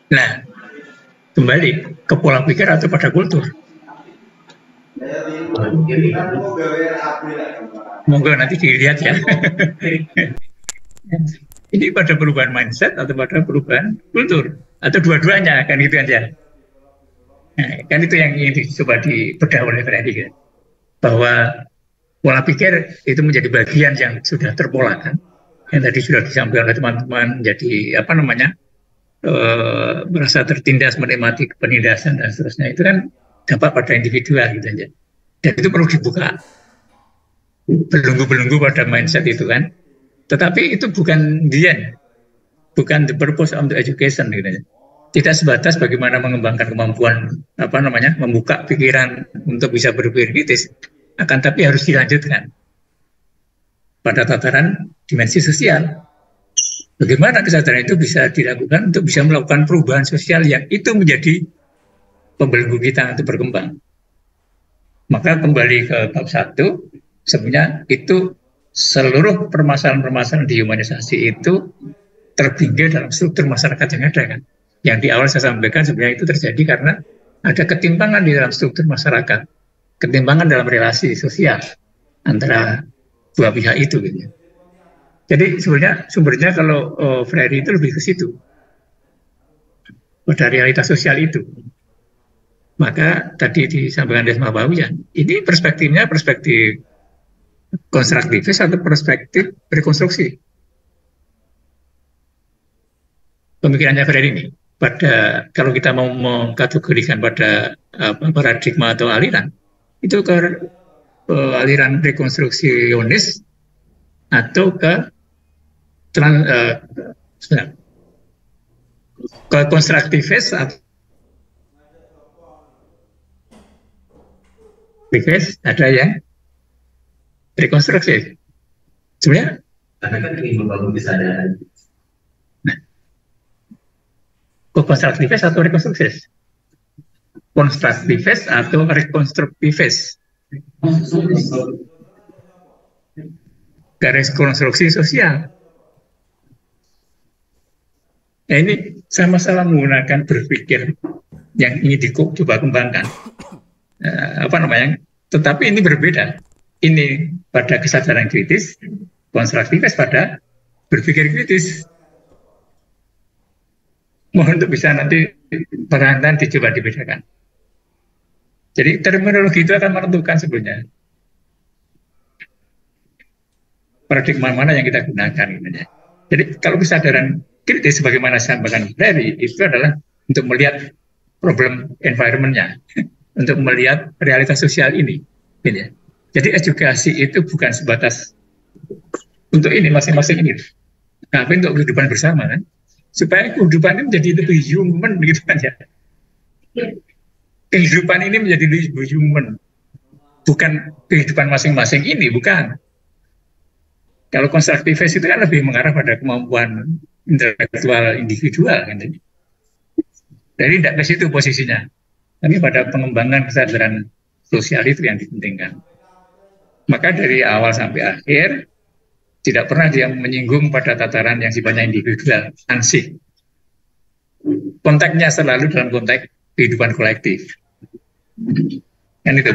Nah, kembali ke pola pikir atau pada kultur. Monggo nanti dilihat ya. Ini pada perubahan mindset atau pada perubahan kultur atau dua-duanya kan itu aja. Nah, kan itu yang ingin dicoba dibedah oleh Freddy kan? Bahwa pola pikir itu menjadi bagian yang sudah terpolakan yang tadi sudah disampaikan oleh teman-teman, jadi apa namanya, merasa tertindas, menikmati penindasan dan seterusnya, itu kan dampak pada individual gitu aja. Dan itu perlu dibuka belenggu-belenggu pada mindset itu kan. Tetapi itu bukan bukan the purpose of the education gitu aja. Tidak sebatas bagaimana mengembangkan kemampuan apa namanya, membuka pikiran untuk bisa berpikir kritis, akan tapi harus dilanjutkan pada tataran dimensi sosial. Bagaimana kesadaran itu bisa dilakukan untuk bisa melakukan perubahan sosial yang itu menjadi pembelenggu kita untuk berkembang. Maka kembali ke bab 1, sebenarnya itu seluruh permasalahan-permasalahan di humanisasi itu terpinggir dalam struktur masyarakat yang ada kan. Yang di awal saya sampaikan sebenarnya itu terjadi karena ada ketimpangan di dalam struktur masyarakat, ketimpangan dalam relasi sosial antara dua pihak itu gitu. Jadi sebenarnya sumbernya kalau Freire itu lebih ke situ, pada realitas sosial itu. Maka tadi disampaikan Desma Bawian, ini perspektifnya perspektif konstruktivis atau perspektif rekonstruksi. Pemikirannya Freire ini, pada kalau kita mau mengkategorikan pada paradigma atau aliran, itu ke aliran rekonstruksionis atau ke konstruktivis ada yang rekonstruksi. Sebenarnya karena kan ingin membangun kesadaran. Nah, konstruktivis atau rekonstruksis? Konstruktivis atau rekonstruktivis? Garis konstruksi sosial. Nah, ini sama-sama menggunakan berpikir yang ingin dicoba kembangkan. Apa namanya? Tetapi ini berbeda. Ini pada kesadaran kritis, konstruktivis pada berpikir kritis. Mohon untuk bisa nanti perlahan-lahan dicoba dibedakan. Jadi terminologi itu akan menentukan sebenarnya paradigma mana yang kita gunakan. Jadi kalau kesadaran kritis sebagaimana saya sampaikan tadi itu adalah untuk melihat problem environment-nya, untuk melihat realitas sosial ini. Jadi edukasi itu bukan sebatas untuk ini masing-masing ini, tapi untuk kehidupan bersama kan, supaya kehidupan ini menjadi lebih human gitu kan ya. Kehidupan ini menjadi lebih human, bukan kehidupan masing-masing ini, bukan. Kalau konstruktivis itu kan lebih mengarah pada kemampuan intelektual individual kan. Jadi tidak ke situ posisinya. Tapi pada pengembangan kesadaran sosial itu yang dipentingkan. Maka dari awal sampai akhir tidak pernah dia menyinggung pada tataran yang sifatnya individual, ansih. Konteksnya selalu dalam konteks kehidupan kolektif. Kan itu.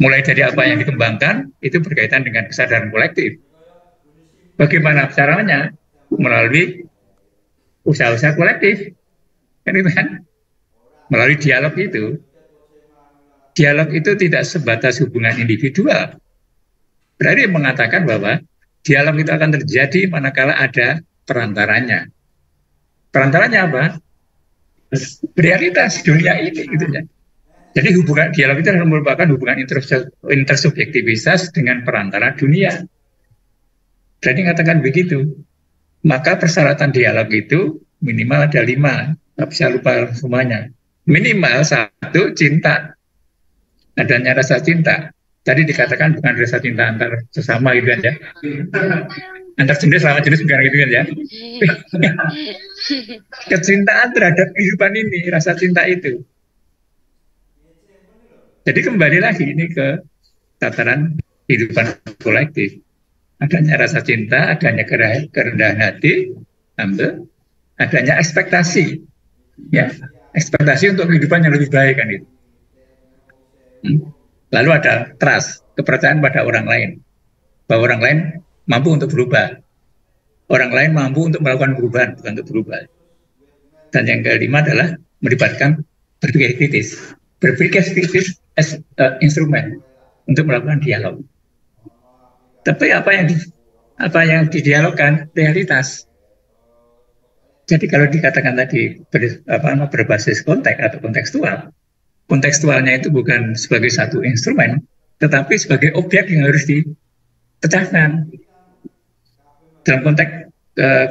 Mulai dari apa yang dikembangkan itu berkaitan dengan kesadaran kolektif. Bagaimana caranya? Melalui usaha-usaha kolektif. Kan itu kan? Melalui dialog itu. Dialog itu tidak sebatas hubungan individual. Berarti mengatakan bahwa dialog itu akan terjadi manakala ada perantaranya. Perantaranya apa? Realitas dunia ini gitu ya. Jadi hubungan dialog itu merupakan hubungan intersubjektivitas dengan perantara dunia. Jadi katakan begitu. Maka persyaratan dialog itu minimal ada 5. Tidak bisa lupa semuanya. Minimal 1, cinta. Adanya rasa cinta. Tadi dikatakan bukan rasa cinta antar sesama gitu kan ya. Antar jenis sama jenis bukan gitu kan ya. Kecintaan terhadap kehidupan ini, rasa cinta itu. Jadi kembali lagi ini ke tataran kehidupan kolektif. Adanya rasa cinta, adanya kerendahan hati, adanya ekspektasi. Ya, ekspektasi untuk kehidupan yang lebih baik kan itu. Lalu ada trust, kepercayaan pada orang lain, bahwa orang lain mampu untuk berubah, orang lain mampu untuk melakukan perubahan, bukan untuk berubah. Dan yang kelima adalah melibatkan berpikir kritis. Berpikir kritis as instrumen untuk melakukan dialog. Tapi apa yang didialogkan realitas. Jadi kalau dikatakan tadi berbasis konteks atau kontekstual, kontekstualnya itu bukan sebagai satu instrumen, tetapi sebagai objek yang harus dipecahkan. Dalam konteks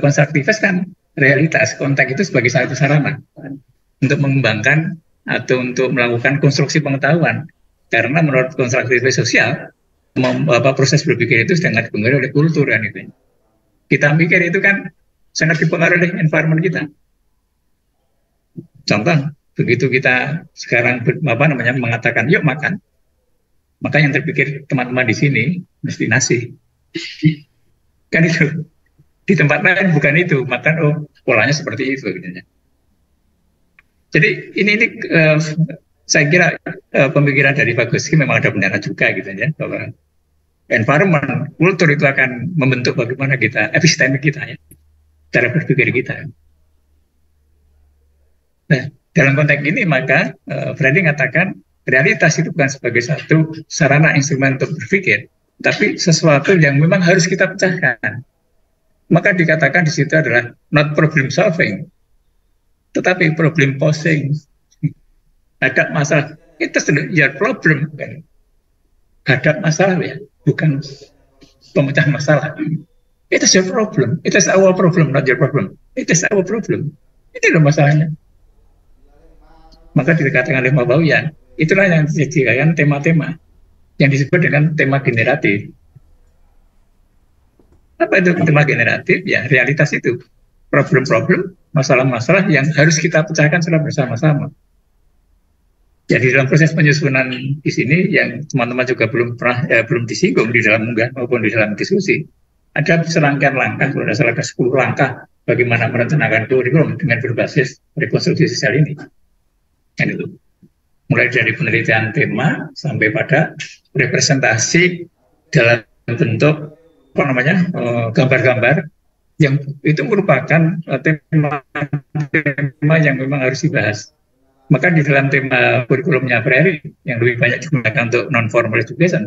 konstruktivis kan realitas, konteks itu sebagai satu sarana untuk mengembangkan atau untuk melakukan konstruksi pengetahuan. Karena menurut konstruktivis sosial, proses berpikir itu sedang dipengaruhi oleh kultur kan itu. Kita mikir itu kan sangat dipengaruhi oleh environment kita. Contoh, begitu kita sekarang mengatakan yuk makan, maka yang terpikir teman-teman di sini mesti nasi. Kan itu. Di tempat lain bukan itu, makan polanya seperti itu gitu. Jadi ini saya kira pemikiran dari Pak Guski memang ada benar juga gitu ya, bahwa environment, kultur itu akan membentuk bagaimana kita, episteme kita ya, cara berpikir kita. Nah, dalam konteks ini maka Freddy mengatakan realitas itu bukan sebagai satu sarana instrumen untuk berpikir, tapi sesuatu yang memang harus kita pecahkan. Maka dikatakan di situ adalah not problem solving, tetapi problem posing. Ada masalah, itu ya problem kan. Ada masalah ya, bukan pemecah masalah. It is your problem, it is our problem, not your problem. It is our problem. Itu loh masalahnya. Maka dikatakan oleh Mabawian, itulah yang dijadikan tema-tema yang disebut dengan tema generatif. Apa itu tema generatif? Ya, realitas itu. Problem-problem, masalah-masalah yang harus kita pecahkan secara bersama-sama. Jadi dalam proses penyusunan di sini yang teman-teman juga belum disinggung di dalam unggah maupun di dalam diskusi, ada serangkaian langkah, ada 10 langkah bagaimana merencanakan kurikulum dengan berbasis rekonstruksi sosial ini. Dan itu mulai dari penelitian tema sampai pada representasi dalam bentuk gambar-gambar yang itu merupakan tema yang memang harus dibahas. Maka di dalam tema kurikulumnya Prairie yang lebih banyak digunakan untuk non-formal education,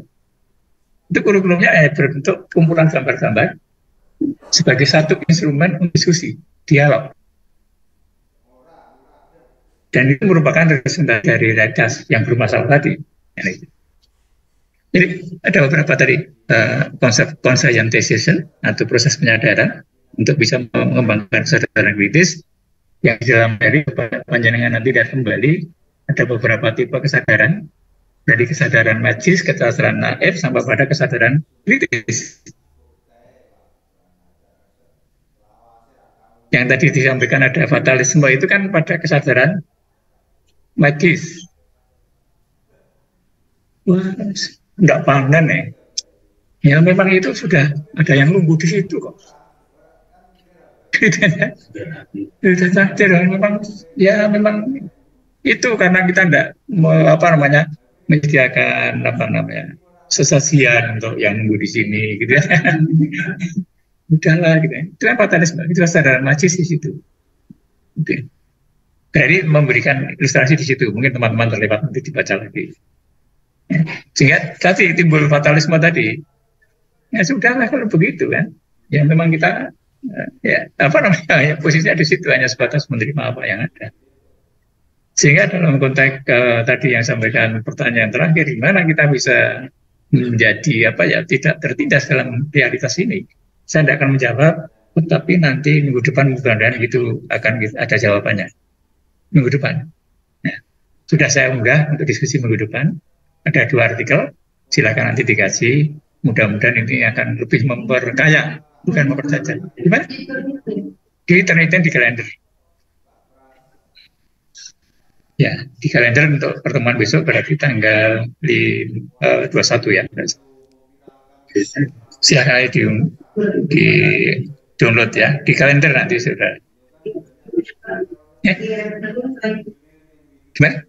itu kurikulumnya berbentuk kumpulan gambar-gambar sebagai satu instrumen untuk diskusi, dialog. Dan itu merupakan representasi dari realitas yang bermasalah tadi. Jadi ada beberapa tadi konsep conscientization atau proses penyadaran untuk bisa mengembangkan kesadaran kritis yang di dalam dari panjenengan nanti dan kembali ada beberapa tipe kesadaran, dari kesadaran magis, kesadaran naif sampai pada kesadaran kritis. Yang tadi disampaikan ada fatalisme itu kan pada kesadaran magis. Wah, enggak panen ya. Ya memang itu sudah ada yang nunggu di situ kok. Sudah takdir memang ya memang itu karena kita enggak menyediakan sesajian untuk yang nunggu di sini gitu ya. Udahlah gitu ya. Itu kan fatalisme, itu kesadaran magis di situ. Oke. Jadi memberikan ilustrasi di situ, mungkin teman-teman terlibat nanti dibaca lagi. Ya. Sehingga tadi timbul fatalisme tadi. Ya sudahlah kalau begitu kan. Ya memang kita posisinya di situ hanya sebatas menerima apa yang ada. Sehingga dalam konteks tadi yang sampaikan pertanyaan terakhir, gimana kita bisa menjadi tidak tertindas dalam realitas ini? Saya tidak akan menjawab, tetapi nanti minggu depan mudah-mudahan itu akan ada jawabannya. Minggu depan. Nah, sudah saya unggah untuk diskusi minggu depan. Ada 2 artikel, silakan nanti dikaji. Mudah-mudahan ini akan lebih memperkaya, bukan memperjajah. Gimana? Diterlihat di kalender. Ya, di kalender untuk pertemuan besok berarti tanggal 21 ya. Silakan di download ya, di kalender nanti sudah. Ya, gimana?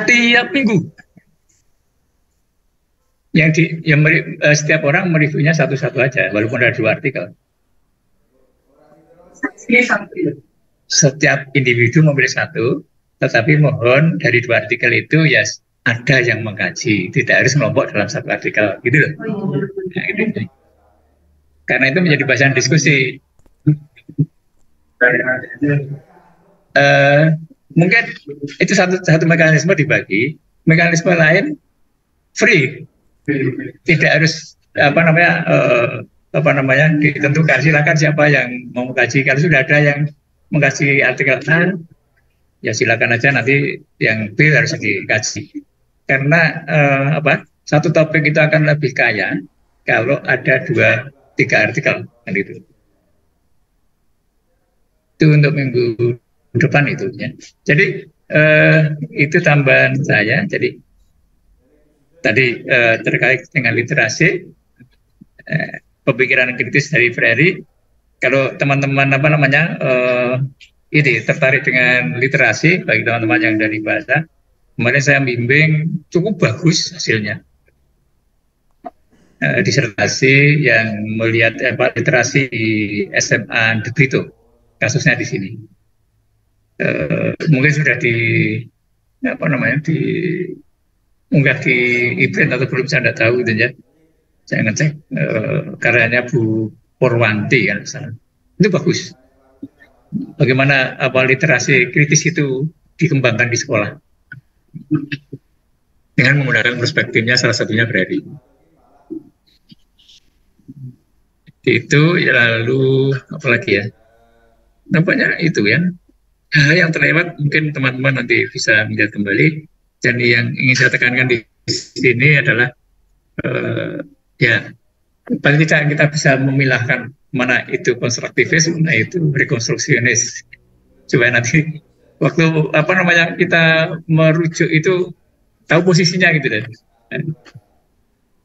Tiap minggu setiap orang mereviewnya satu-satu aja, walaupun ada 2 artikel. Setiap individu memilih satu, tetapi mohon dari 2 artikel itu ya ada yang mengkaji, tidak harus kelompok dalam 1 artikel, gitu loh. Nah, gitu. Karena itu menjadi bahasan diskusi. Mungkin itu satu mekanisme dibagi, mekanisme lain free, tidak harus ditentukan. Silakan siapa yang mau mengkaji. Kalau sudah ada yang mengkaji artikel A, ya silakan aja, nanti yang B harus dikaji. Karena satu topik itu akan lebih kaya kalau ada 2-3 artikel, kan itu. Itu untuk minggu depan itu ya. Jadi itu tambahan saya. Jadi tadi terkait dengan literasi, pemikiran kritis dari Freire. Kalau teman-teman ini tertarik dengan literasi, bagi teman-teman yang dari bahasa, kemarin saya bimbing cukup bagus hasilnya. Disertasi yang melihat literasi di SMA De Brito, kasusnya di sini. Mungkin sudah diunggah di e-print atau belum, saya tidak tahu gitu ya. Saya ngecek karyanya Bu Purwanti kan, itu bagus. Bagaimana literasi kritis itu dikembangkan di sekolah dengan menggunakan perspektifnya, salah satunya Freire. Itu ya, lalu apalagi ya, nampaknya itu ya. Hal yang terlewat mungkin teman-teman nanti bisa melihat kembali. Dan yang ingin saya tekankan di sini adalah ya, paling tidak kita bisa memilahkan mana itu konstruktivis, mana itu rekonstruksionis, supaya nanti waktu kita merujuk itu tahu posisinya gitu deh.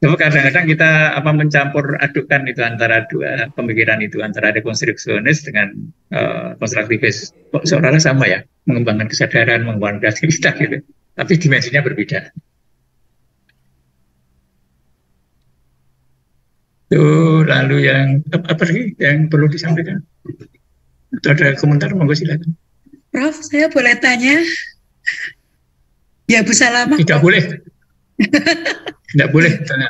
Jadi kadang-kadang kita mencampur adukan itu antara 2 pemikiran itu, antara rekonstruksionis dengan konstruktivis. Kok seolah-olah sama ya, mengembangkan kesadaran, mengembangkan kreativitas gitu, tapi dimensinya berbeda. Tuh, lalu yang apa lagi yang perlu disampaikan? Atau ada komentar, monggo silakan. Prof, saya boleh tanya? Ya, Bu Salamah. Tidak boleh. Tidak boleh tanya.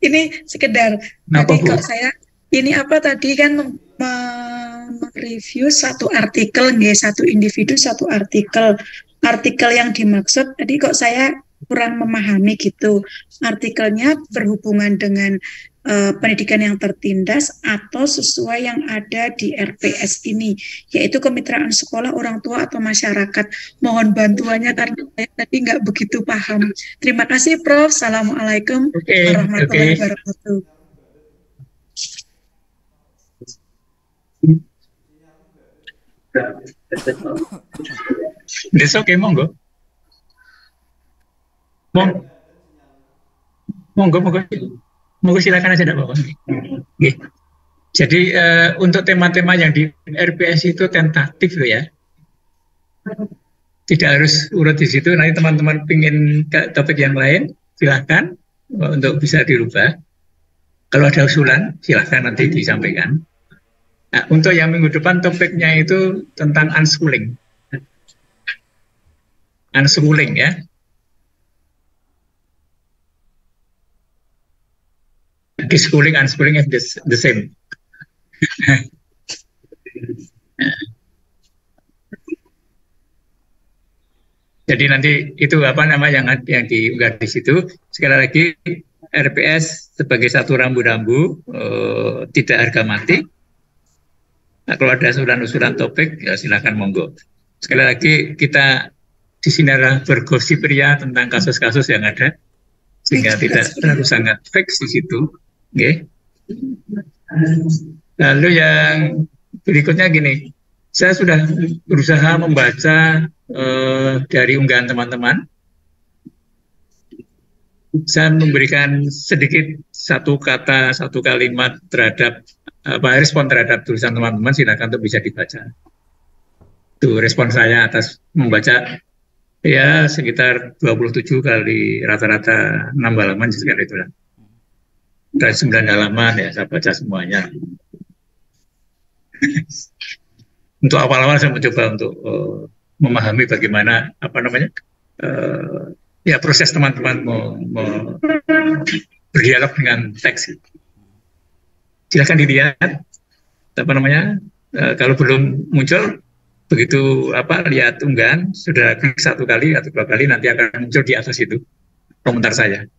Ini sekedar tadi kok saya ini tadi kan mereview 1 artikel, satu individu 1 artikel yang dimaksud tadi kok saya kurang memahami gitu. Artikelnya berhubungan dengan pendidikan yang tertindas atau sesuai yang ada di RPS ini, yaitu kemitraan sekolah, orang tua atau masyarakat. Mohon bantuannya karena saya tadi nggak begitu paham. Terima kasih Prof. Assalamualaikum warahmatullahi wabarakatuh. Besok monggo. Monggo silakan aja, tidak apa-apa. Okay. Jadi untuk tema-tema yang di RPS itu tentatif ya, tidak harus urut di situ. Nanti teman-teman pingin ke topik yang lain, silakan untuk bisa dirubah. Kalau ada usulan, silakan nanti disampaikan. Nah, untuk yang minggu depan topiknya itu tentang unschooling. Unschooling ya. Schooling, unschooling is the same. Jadi nanti itu yang diunggah di situ. Sekali lagi, RPS sebagai satu rambu-rambu, tidak harga mati. Nah, kalau ada usulan-usulan topik, ya silakan monggo. Sekali lagi, kita di sini adalah bergosip ria tentang kasus-kasus yang ada, sehingga tidak terlalu sangat fix di situ. Okay. Lalu yang berikutnya gini, saya sudah berusaha membaca dari unggahan teman-teman. Saya memberikan sedikit 1 kata, 1 kalimat terhadap respon terhadap tulisan teman-teman, silakan untuk bisa dibaca. Itu respon saya atas membaca ya sekitar 27 kali rata-rata 6 halaman sekitar itulah. Dan 9 halaman ya saya baca semuanya. Untuk awal-awal saya mencoba untuk memahami bagaimana ya proses teman-teman berdialog dengan teks. Silakan dilihat kalau belum muncul begitu lihat unggahan sudah klik 1 kali atau 2 kali nanti akan muncul di atas itu komentar saya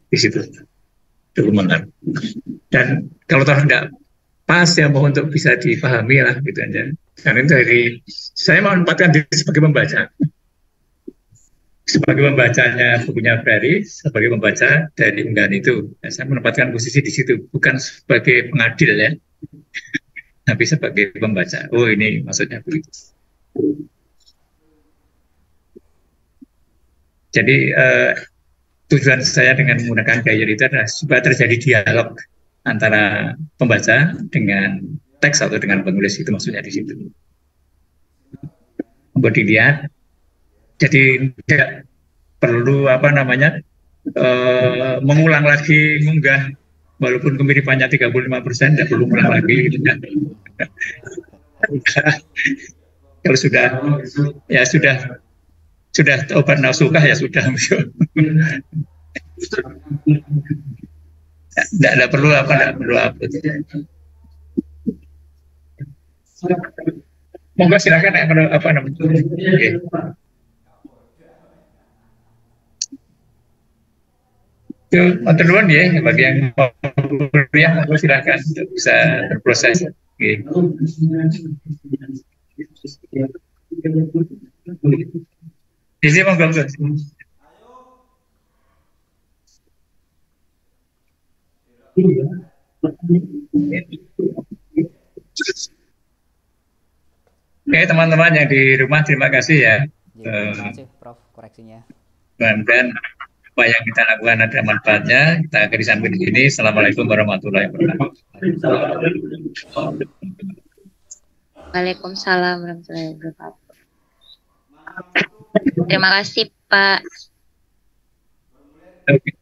di situ komentar. Dan kalau tidak pas ya mohon untuk bisa dipahami lah gitu aja. Karena itu saya mau menempatkan diri sebagai pembaca. Sebagai pembacanya bukunya Ferry, sebagai pembaca dari unggahan itu, saya menempatkan posisi di situ, bukan sebagai pengadil ya, tapi sebagai pembaca. Oh ini maksudnya begitu. Jadi tujuan saya dengan menggunakan gaya itu adalah supaya terjadi dialog antara pembaca dengan teks atau dengan penulis, itu maksudnya di situ. Untuk dilihat, jadi tidak perlu mengulang lagi mengunggah walaupun kemiripannya 35%, tidak perlu mengulang lagi gitu kan. Kalau sudah obat nafsukah ya sudah. Tidak perlu upload. Monggo silakan okay. Itu matur nuwun ya bagi yang mau kuliah, monggo silakan untuk bisa berproses. Okay. Jadi monggo. Oke teman-teman yang di rumah terima kasih ya. Terima kasih Prof koreksinya. Dan apa yang kita lakukan ada manfaatnya. Kita akhiri sampai di sini. Assalamualaikum warahmatullahi wabarakatuh. Waalaikumsalam warahmatullahi wabarakatuh. Terima kasih Pak. Okay.